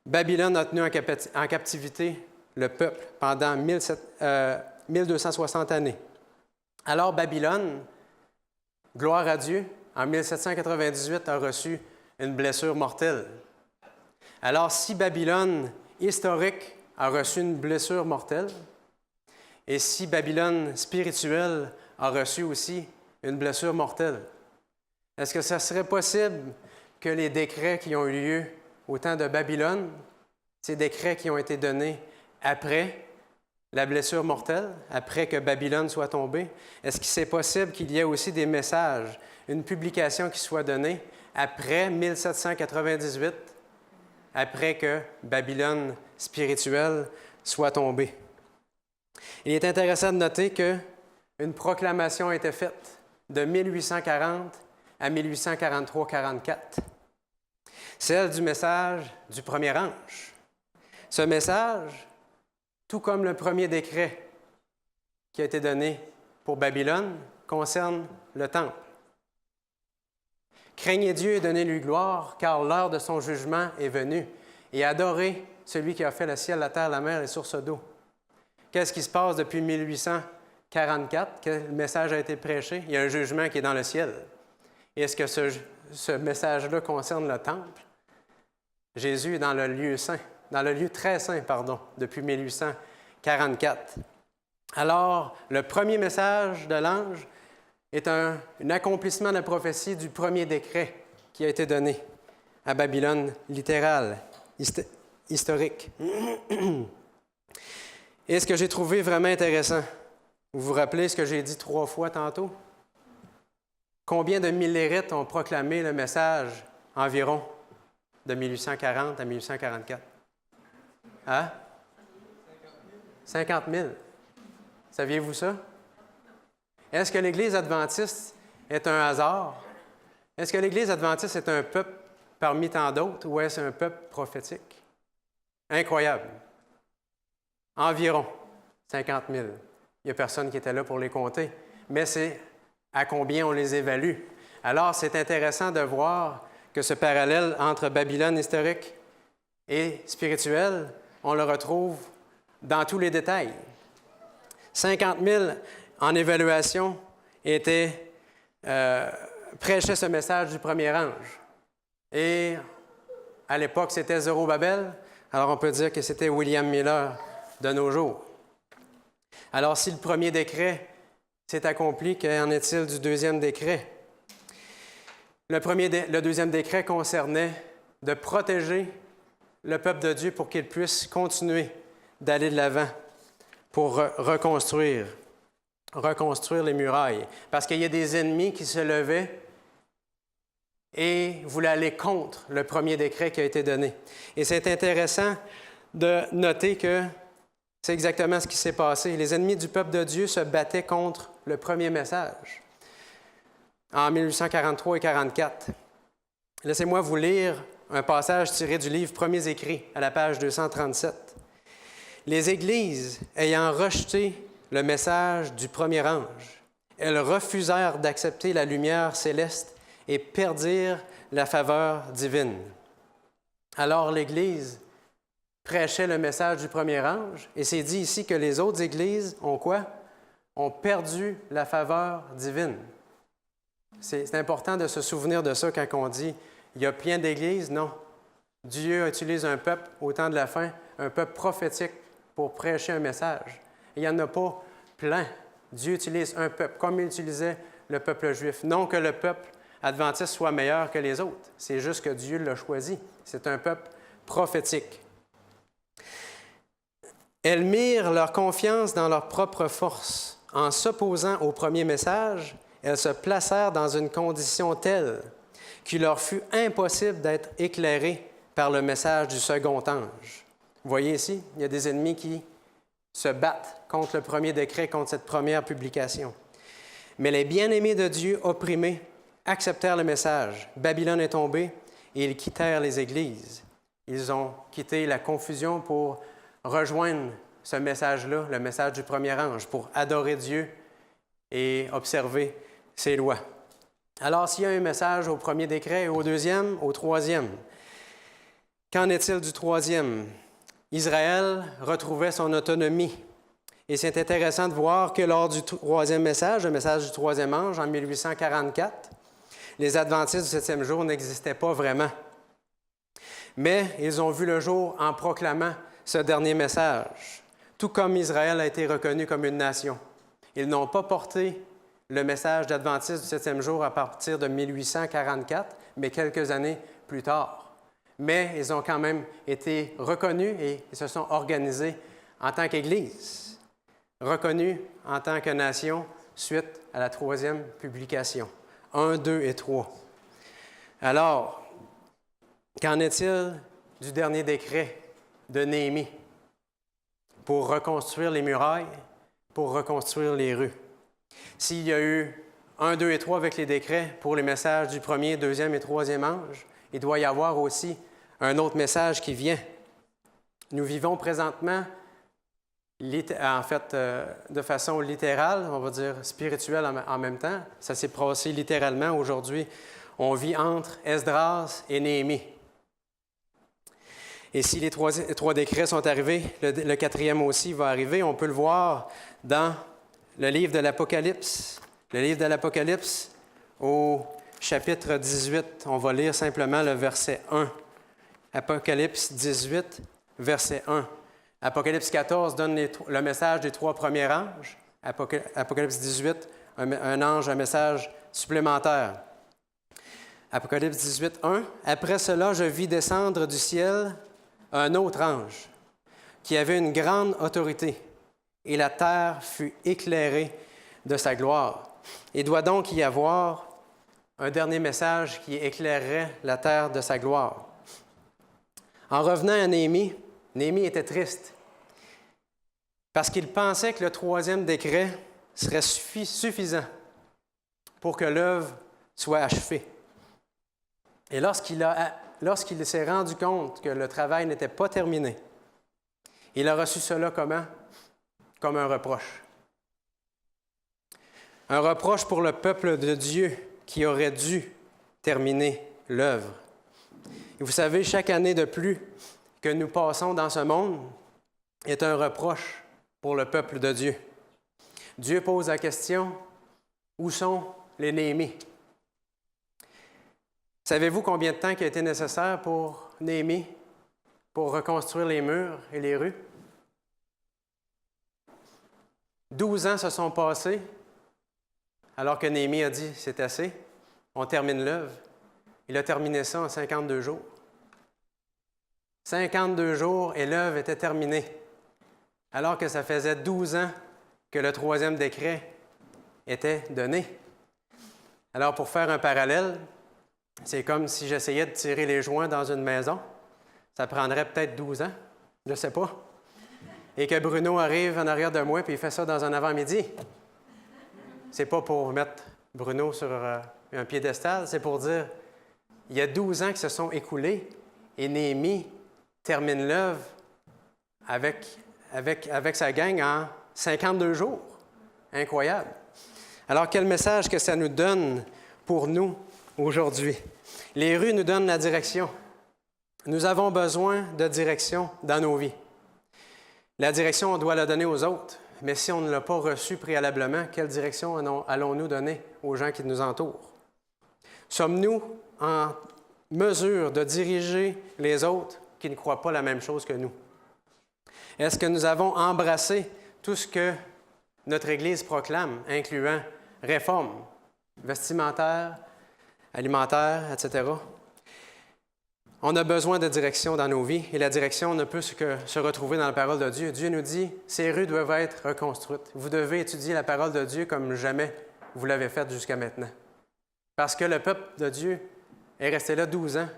Babylone a tenu en captivité le peuple pendant 1260 années. Alors Babylone, gloire à Dieu, en 1798 a reçu une blessure mortelle. Alors si Babylone historique a reçu une blessure mortelle, et si Babylone spirituelle a reçu aussi une blessure mortelle, est-ce que ça serait possible que les décrets qui ont eu lieu au temps de Babylone, ces décrets qui ont été donnés après la blessure mortelle, après que Babylone soit tombée, est-ce que c'est possible qu'il y ait aussi des messages, une publication qui soit donnée après 1798, après que Babylone spirituelle soit tombée? Il est intéressant de noter qu'une proclamation a été faite de 1840 à 1843-44, celle du message du premier ange. Ce message, tout comme le premier décret qui a été donné pour Babylone, concerne le temple. Craignez Dieu et donnez-lui gloire, car l'heure de son jugement est venue, et adorez celui qui a fait le ciel, la terre, la mer et les sources d'eau. Qu'est-ce qui se passe depuis 1844? Quel message a été prêché? Il y a un jugement qui est dans le ciel. Et est-ce que ce message-là concerne le temple? Jésus est dans le lieu saint, dans le lieu très saint, depuis 1844. Alors, le premier message de l'ange est un accomplissement de la prophétie du premier décret qui a été donné à Babylone, littérale, historique. Et ce que j'ai trouvé vraiment intéressant, vous vous rappelez ce que j'ai dit 3 fois tantôt? Combien de millérites ont proclamé le message environ de 1840 à 1844? Hein? 50 000. Saviez-vous ça? Est-ce que l'Église adventiste est un hasard? Est-ce que l'Église adventiste est un peuple parmi tant d'autres ou est-ce un peuple prophétique? Incroyable. Environ 50 000. Il n'y a personne qui était là pour les compter, mais c'est à combien on les évalue. Alors, c'est intéressant de voir que ce parallèle entre Babylone historique et spirituelle, on le retrouve dans tous les détails. 50 000 en évaluation prêchaient ce message du premier ange. Et à l'époque, c'était Zorobabel. Alors, on peut dire que c'était William Miller de nos jours. Alors, si le premier décret s'est accompli, qu'en est-il du deuxième décret? Le deuxième décret concernait de protéger le peuple de Dieu pour qu'il puisse continuer d'aller de l'avant pour reconstruire les murailles. Parce qu'il y a des ennemis qui se levaient et voulaient aller contre le premier décret qui a été donné. Et c'est intéressant de noter que c'est exactement ce qui s'est passé. Les ennemis du peuple de Dieu se battaient contre le premier message en 1843 et 1844. Laissez-moi vous lire un passage tiré du livre Premiers Écrits à la page 237. Les Églises, ayant rejeté le message du premier ange, elles refusèrent d'accepter la lumière céleste et perdirent la faveur divine. Alors l'Église prêchait le message du premier ange, et c'est dit ici que les autres Églises ont quoi? Ont perdu la faveur divine. C'est important de se souvenir de ça quand on dit « il y a plein d'Églises ». Non. Dieu utilise un peuple au temps de la fin, un peuple prophétique pour prêcher un message. Il n'y en a pas plein. Dieu utilise un peuple, comme il utilisait le peuple juif. Non que le peuple adventiste soit meilleur que les autres. C'est juste que Dieu l'a choisi. C'est un peuple prophétique. Elles mirent leur confiance dans leur propre force. En s'opposant au premier message, elles se placèrent dans une condition telle qu'il leur fut impossible d'être éclairées par le message du second ange. Vous voyez ici, il y a des ennemis qui se battent contre le premier décret, contre cette première publication. Mais les bien-aimés de Dieu opprimés acceptèrent le message. Babylone est tombée et ils quittèrent les églises. Ils ont quitté la confusion pour rejoindre ce message-là, le message du premier ange, pour adorer Dieu et observer ses lois. Alors, s'il y a un message au premier décret, au deuxième, au troisième, qu'en est-il du troisième? Israël retrouvait son autonomie. Et c'est intéressant de voir que lors du troisième message, le message du troisième ange, en 1844, les adventistes du septième jour n'existaient pas vraiment. Mais ils ont vu le jour en proclamant ce dernier message, tout comme Israël a été reconnu comme une nation. Ils n'ont pas porté le message d'adventistes du septième jour à partir de 1844, mais quelques années plus tard. Mais ils ont quand même été reconnus et ils se sont organisés en tant qu'Église, reconnus en tant que nation suite à la troisième publication. 1, 2 et 3. Alors, qu'en est-il du dernier décret de Néhémie pour reconstruire les murailles, pour reconstruire les rues? S'il y a eu 1, 2 et 3 avec les décrets pour les messages du premier, deuxième et troisième ange, il doit y avoir aussi un autre message qui vient. Nous vivons présentement, de façon littérale, on va dire spirituelle en même temps. Ça s'est passé littéralement aujourd'hui. On vit entre Esdras et Néhémie. Et si les trois décrets sont arrivés, le quatrième aussi va arriver. On peut le voir dans le livre de l'Apocalypse. Le livre de l'Apocalypse, au chapitre 18, on va lire simplement le verset 1. Apocalypse 18, verset 1. Apocalypse 14 donne le message des trois premiers anges. Apocalypse 18, un ange, un message supplémentaire. Apocalypse 18, 1. Après cela, je vis descendre du ciel un autre ange qui avait une grande autorité, et la terre fut éclairée de sa gloire. Il doit donc y avoir un dernier message qui éclairerait la terre de sa gloire. En revenant à Néhémie, Néhémie était triste parce qu'il pensait que le troisième décret serait suffisant pour que l'œuvre soit achevée. Et lorsqu'il s'est rendu compte que le travail n'était pas terminé, il a reçu cela comment? Comme un reproche. Un reproche pour le peuple de Dieu qui aurait dû terminer l'œuvre. Et vous savez, chaque année de plus que nous passons dans ce monde est un reproche pour le peuple de Dieu. Dieu pose la question, où sont les Néhémies? Savez-vous combien de temps il a été nécessaire pour Néhémie pour reconstruire les murs et les rues? 12 ans se sont passés alors que Néhémie a dit « c'est assez, on termine l'œuvre ». Il a terminé ça en 52 jours. 52 jours et l'œuvre était terminée, alors que ça faisait 12 ans que le 3e décret était donné. Alors, pour faire un parallèle, c'est comme si j'essayais de tirer les joints dans une maison. Ça prendrait peut-être 12 ans, je ne sais pas. Et que Bruno arrive en arrière de moi et il fait ça dans un avant-midi. C'est pas pour mettre Bruno sur un piédestal, c'est pour dire il y a 12 ans qui se sont écoulés et Néhémie termine l'œuvre avec sa gang en 52 jours. Incroyable. Alors, quel message que ça nous donne pour nous aujourd'hui? Les rues nous donnent la direction. Nous avons besoin de direction dans nos vies. La direction, on doit la donner aux autres, mais si on ne l'a pas reçue préalablement, quelle direction allons-nous donner aux gens qui nous entourent? Sommes-nous en mesure de diriger les autres qui ne croient pas la même chose que nous? Est-ce que nous avons embrassé tout ce que notre Église proclame, incluant réforme vestimentaire, alimentaire, etc.? On a besoin de direction dans nos vies et la direction ne peut que se retrouver dans la parole de Dieu. Dieu nous dit, ces rues doivent être reconstruites. Vous devez étudier la parole de Dieu comme jamais vous l'avez fait jusqu'à maintenant. Parce que le peuple de Dieu est resté là 12 ans.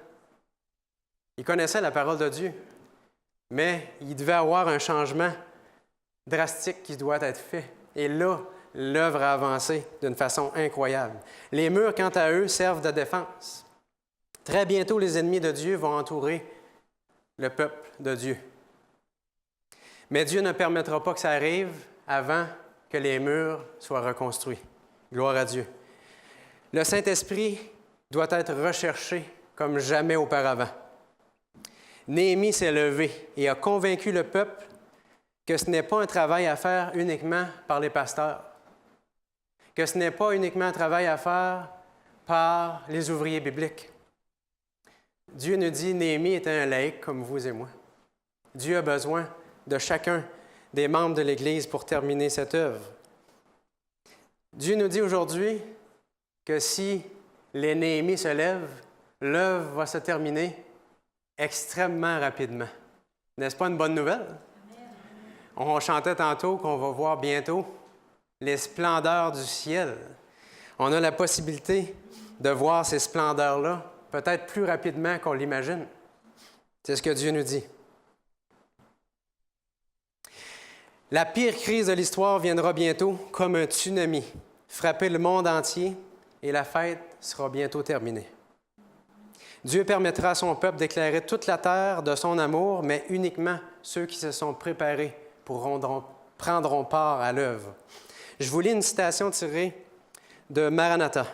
Il connaissait la parole de Dieu, mais il devait avoir un changement drastique qui doit être fait. Et là, l'œuvre a avancé d'une façon incroyable. Les murs, quant à eux, servent de défense. Très bientôt, les ennemis de Dieu vont entourer le peuple de Dieu. Mais Dieu ne permettra pas que ça arrive avant que les murs soient reconstruits. Gloire à Dieu. Le Saint-Esprit doit être recherché comme jamais auparavant. Néhémie s'est levé et a convaincu le peuple que ce n'est pas un travail à faire uniquement par les pasteurs, que ce n'est pas uniquement un travail à faire par les ouvriers bibliques. Dieu nous dit, Néhémie était un laïc comme vous et moi. Dieu a besoin de chacun des membres de l'Église pour terminer cette œuvre. Dieu nous dit aujourd'hui que si les Néhémies se lèvent, l'œuvre va se terminer extrêmement rapidement. N'est-ce pas une bonne nouvelle? On chantait tantôt qu'on va voir bientôt les splendeurs du ciel. On a la possibilité de voir ces splendeurs-là peut-être plus rapidement qu'on l'imagine. C'est ce que Dieu nous dit. La pire crise de l'histoire viendra bientôt comme un tsunami, frapper le monde entier et la fête sera bientôt terminée. Dieu permettra à son peuple d'éclairer toute la terre de son amour, mais uniquement ceux qui se sont préparés prendront part à l'œuvre. Je vous lis une citation tirée de Maranatha.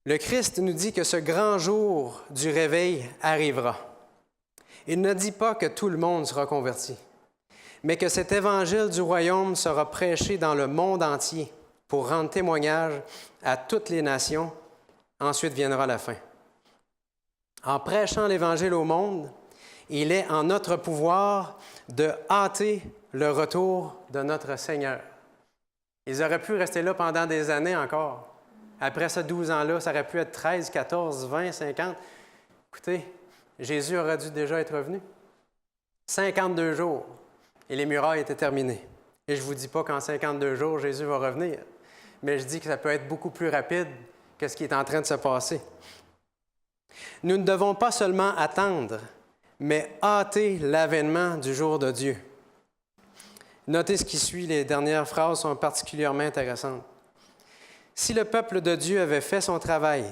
Le Christ nous dit que ce grand jour du réveil arrivera. Il ne dit pas que tout le monde sera converti, mais que cet évangile du royaume sera prêché dans le monde entier pour rendre témoignage à toutes les nations. Ensuite viendra la fin. En prêchant l'Évangile au monde, il est en notre pouvoir de hâter le retour de notre Seigneur. Ils auraient pu rester là pendant des années encore. Après ces 12 ans-là, ça aurait pu être 13, 14, 20, 50. Écoutez, Jésus aurait dû déjà être revenu. 52 jours, et les murailles étaient terminées. Et je ne vous dis pas qu'en 52 jours, Jésus va revenir, mais je dis que ça peut être beaucoup plus rapide que ce qui est en train de se passer. Nous ne devons pas seulement attendre, mais hâter l'avènement du jour de Dieu. Notez ce qui suit, les dernières phrases sont particulièrement intéressantes. Si le peuple de Dieu avait fait son travail,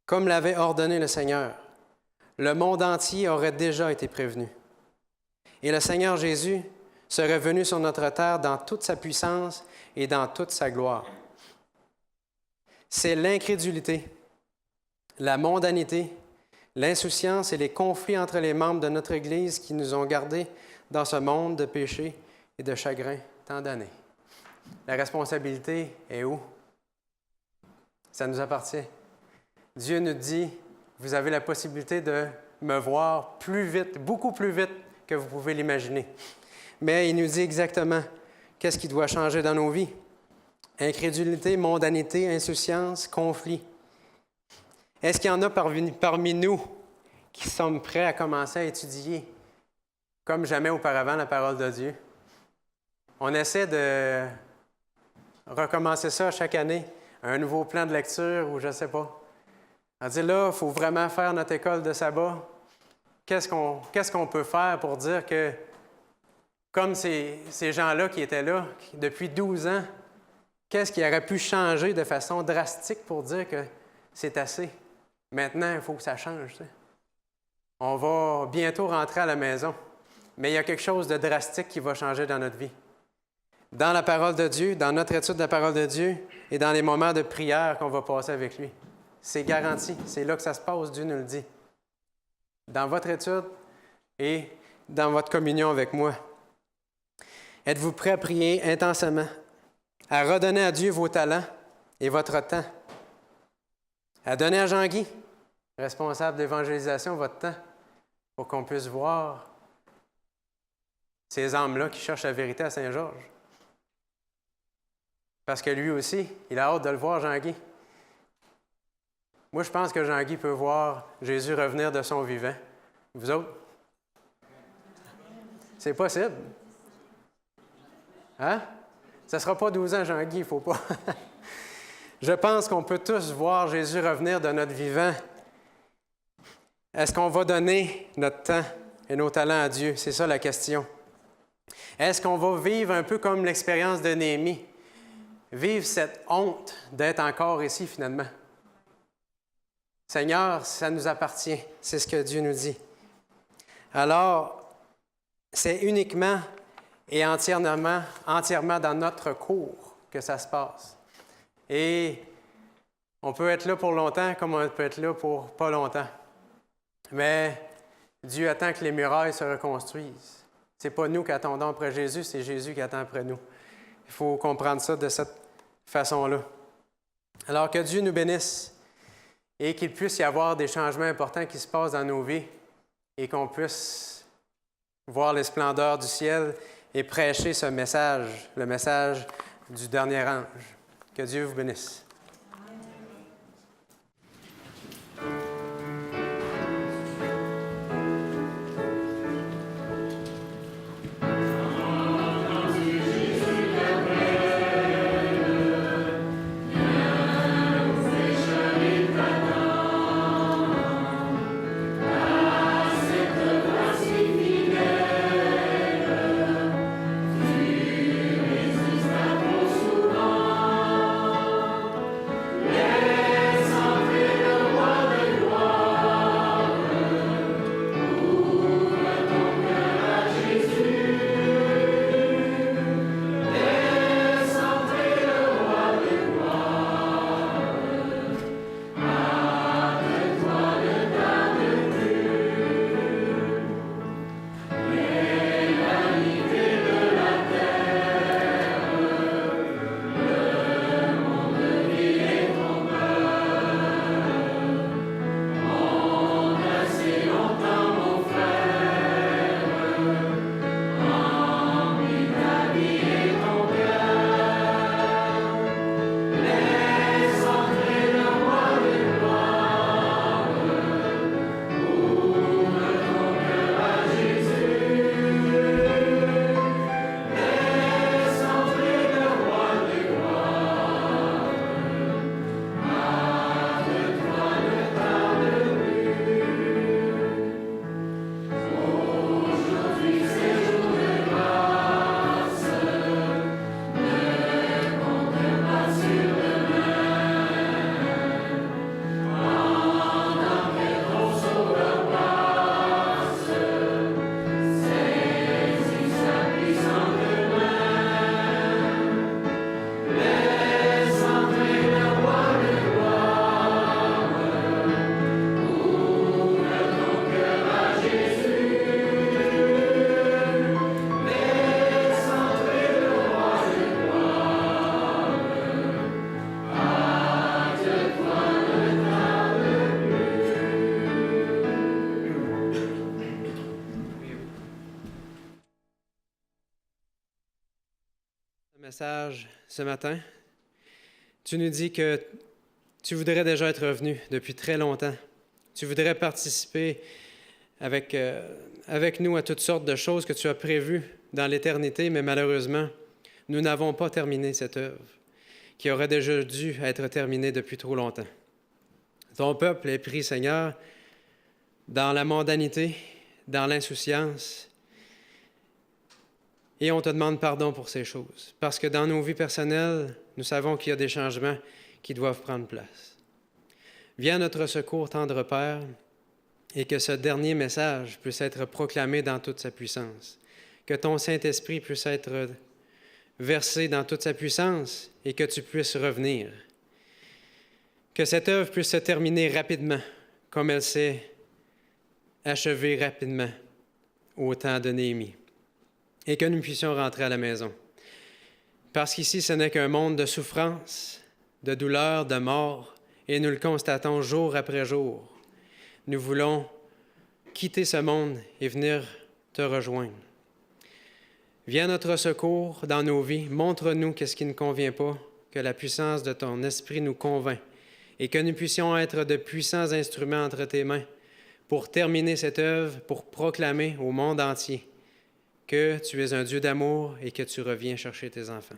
comme l'avait ordonné le Seigneur, le monde entier aurait déjà été prévenu. Et le Seigneur Jésus serait venu sur notre terre dans toute sa puissance et dans toute sa gloire. C'est l'incrédulité, la mondanité, l'insouciance et les conflits entre les membres de notre Église qui nous ont gardés dans ce monde de péché et de chagrin tant d'années. La responsabilité est où? Ça nous appartient. Dieu nous dit, vous avez la possibilité de me voir plus vite, beaucoup plus vite que vous pouvez l'imaginer. Mais il nous dit exactement qu'est-ce qui doit changer dans nos vies. Incrédulité, mondanité, insouciance, conflit. Est-ce qu'il y en a parmi nous qui sommes prêts à commencer à étudier comme jamais auparavant la parole de Dieu. On essaie de recommencer ça chaque année, un nouveau plan de lecture ou je ne sais pas. On dit là, il faut vraiment faire notre école de sabbat. Qu'est-ce qu'on peut faire pour dire que, comme ces gens-là qui étaient là depuis 12 ans, qu'est-ce qui aurait pu changer de façon drastique pour dire que c'est assez? Maintenant, il faut que ça change. Tu sais. On va bientôt rentrer à la maison, mais il y a quelque chose de drastique qui va changer dans notre vie. Dans la parole de Dieu, dans notre étude de la parole de Dieu et dans les moments de prière qu'on va passer avec lui. C'est garanti, c'est là que ça se passe, Dieu nous le dit. Dans votre étude et dans votre communion avec moi. Êtes-vous prêts à prier intensément, à redonner à Dieu vos talents et votre temps, à donner à Jean-Guy, responsable d'évangélisation, votre temps, pour qu'on puisse voir ces âmes-là qui cherchent la vérité à Saint-Georges. Parce que lui aussi, il a hâte de le voir, Jean-Guy. Moi, je pense que Jean-Guy peut voir Jésus revenir de son vivant. Vous autres? C'est possible. Hein? Ça ne sera pas 12 ans, Jean-Guy, il ne faut pas. Je pense qu'on peut tous voir Jésus revenir de notre vivant. Est-ce qu'on va donner notre temps et nos talents à Dieu? C'est ça la question. Est-ce qu'on va vivre un peu comme l'expérience de Néhémie? Vivre cette honte d'être encore ici, finalement. Seigneur, ça nous appartient. C'est ce que Dieu nous dit. Alors, c'est uniquement et entièrement dans notre cours que ça se passe. Et on peut être là pour longtemps comme on peut être là pour pas longtemps. Mais Dieu attend que les murailles se reconstruisent. Ce n'est pas nous qui attendons après Jésus, c'est Jésus qui attend après nous. Il faut comprendre ça de cette façon-là. Alors que Dieu nous bénisse et qu'il puisse y avoir des changements importants qui se passent dans nos vies et qu'on puisse voir les splendeurs du ciel et prêcher ce message, le message du dernier ange. Que Dieu vous bénisse. Message ce matin. Tu nous dis que tu voudrais déjà être revenu depuis très longtemps. Tu voudrais participer avec nous à toutes sortes de choses que tu as prévues dans l'éternité, mais malheureusement, nous n'avons pas terminé cette œuvre qui aurait déjà dû être terminée depuis trop longtemps. Ton peuple est pris, Seigneur, dans la mondanité, dans l'insouciance, et on te demande pardon pour ces choses, parce que dans nos vies personnelles, nous savons qu'il y a des changements qui doivent prendre place. Viens à notre secours, tendre Père, et que ce dernier message puisse être proclamé dans toute sa puissance, que ton Saint-Esprit puisse être versé dans toute sa puissance et que tu puisses revenir. Que cette œuvre puisse se terminer rapidement, comme elle s'est achevée rapidement au temps de Néhémie, et que nous puissions rentrer à la maison. Parce qu'ici, ce n'est qu'un monde de souffrance, de douleur, de mort, et nous le constatons jour après jour. Nous voulons quitter ce monde et venir te rejoindre. Viens à notre secours dans nos vies, montre-nous qu'est-ce qui ne convient pas, que la puissance de ton esprit nous convainc et que nous puissions être de puissants instruments entre tes mains pour terminer cette œuvre, pour proclamer au monde entier que tu es un Dieu d'amour et que tu reviens chercher tes enfants.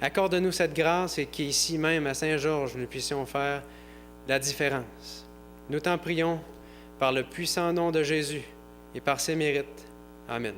Accorde-nous cette grâce et qu'ici même à Saint-Georges, nous puissions faire la différence. Nous t'en prions par le puissant nom de Jésus et par ses mérites. Amen.